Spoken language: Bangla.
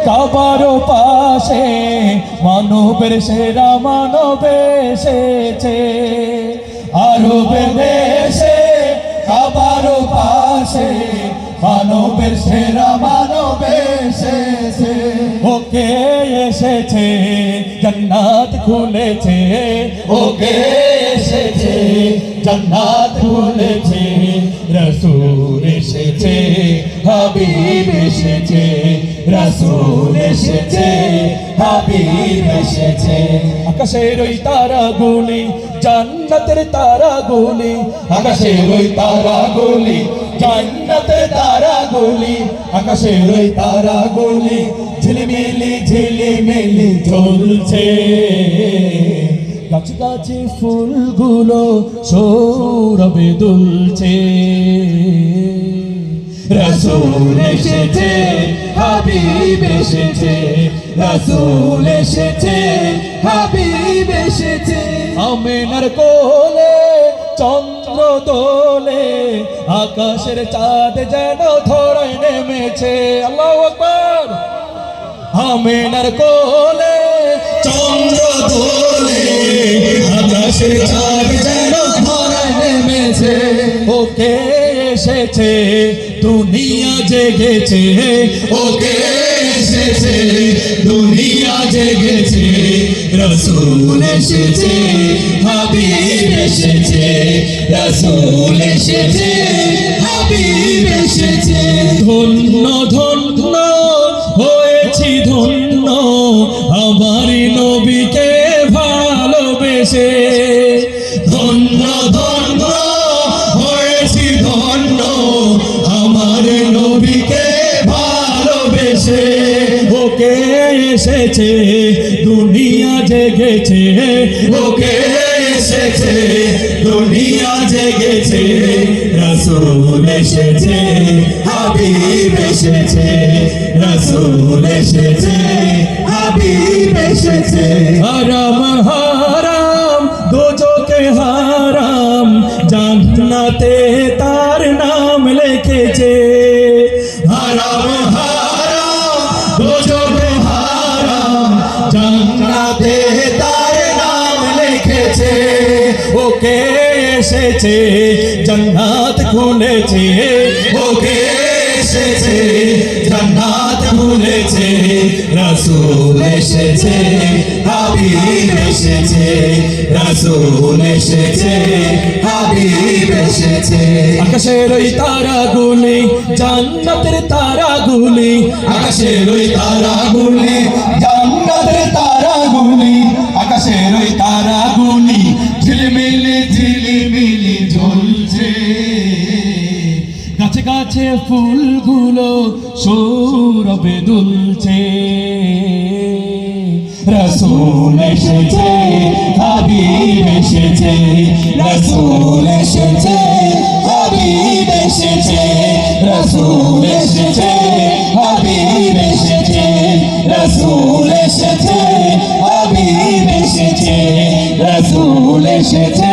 কাবার পাশে মানবের সেরা মানব এসেছে আরবের দেশে কাবার পাশে মানবের সেরা মানব এসেছে ওকে এসেছে জান্নাত খুলেছে ওকে এসেছে জান্নাত খুলেছে রাসূল এসেছে হাবিব এসেছে রাসূল এসেছে হাবিব এসেছে আকাশের ওই তারাগুলি জান্নাতের তারাগুলি আকাশের ওই তারাগুলি জান্নাতের তারাগুলি আকাশের ওই তারাগুলি ঝিলিমিলি ঝিলিমিলি ঝুলছে গাছে গাছে ফুলগুলো সৌরভে দুলছে রাসূল এসেছে হাবিব এসেছে রাসূল এসেছে হাবিব এসেছে আমিনার কোলে চন্দ্র দোলে আকাশের চাঁদ যেন ধরায় নেমেছে আল্লাহু আকবার আমিনার কোলে চন্দ্র দোলে আকাশের চাঁদ যেন ধরায় নেমেছে ওকে এসেছে দুনিয়া জেগেছে ওকে এসেছে দুনিয়া জেগেছে রাসূল এসেছে হাবিব এসেছে রাসূল এসেছে হাবিব এসেছে ধন্য ধন্য হয়েছি ধন্য আমার নবীকে ভালোবেসে ধন্য ধন্য হয়েছি ধন্য আমার নবীকে ভালোবেসে ওকে এসেছে দুনিয়া জেগেছে ওকে এসেছে দুনিয়া জেগেছে রাসূল এসেছে হাবিব এসেছে রাসূল এসেছে হাবিব এসেছে হারাম হারাম দোজখে হারাম জান্নাতে তার নাম লিখেছে হারাম হারাম দোজখে হারাম জান্নাতে তার নাম লিখেছে ওকে এসেছে জান্নাত খুলেছে ওকে এসেছে জান্নাত খুলেছে রাসূল এসেছে হাবিব এসেছে রাসূল এসেছে হাবিব এসেছে আকাশের ওই তারাগুলি জান্নাতের তারাগুলি আকাশের ওই তারাগুলি জান্নাতের তারাগুলি আকাশের ওই তারাগুলি ঝিলিমিলি ঝিলিমিলি ঝুলছে গাছে গাছে ফুলগুলো সৌরভে দুলছে রাসূল এসেছে হাবিব এসেছে রাসূল এসেছে হাবিব এসেছে রাসূল এসেছে হাবিব এসেছে রাসূল এসেছে হাবিব এসেছে রাসূল এসেছে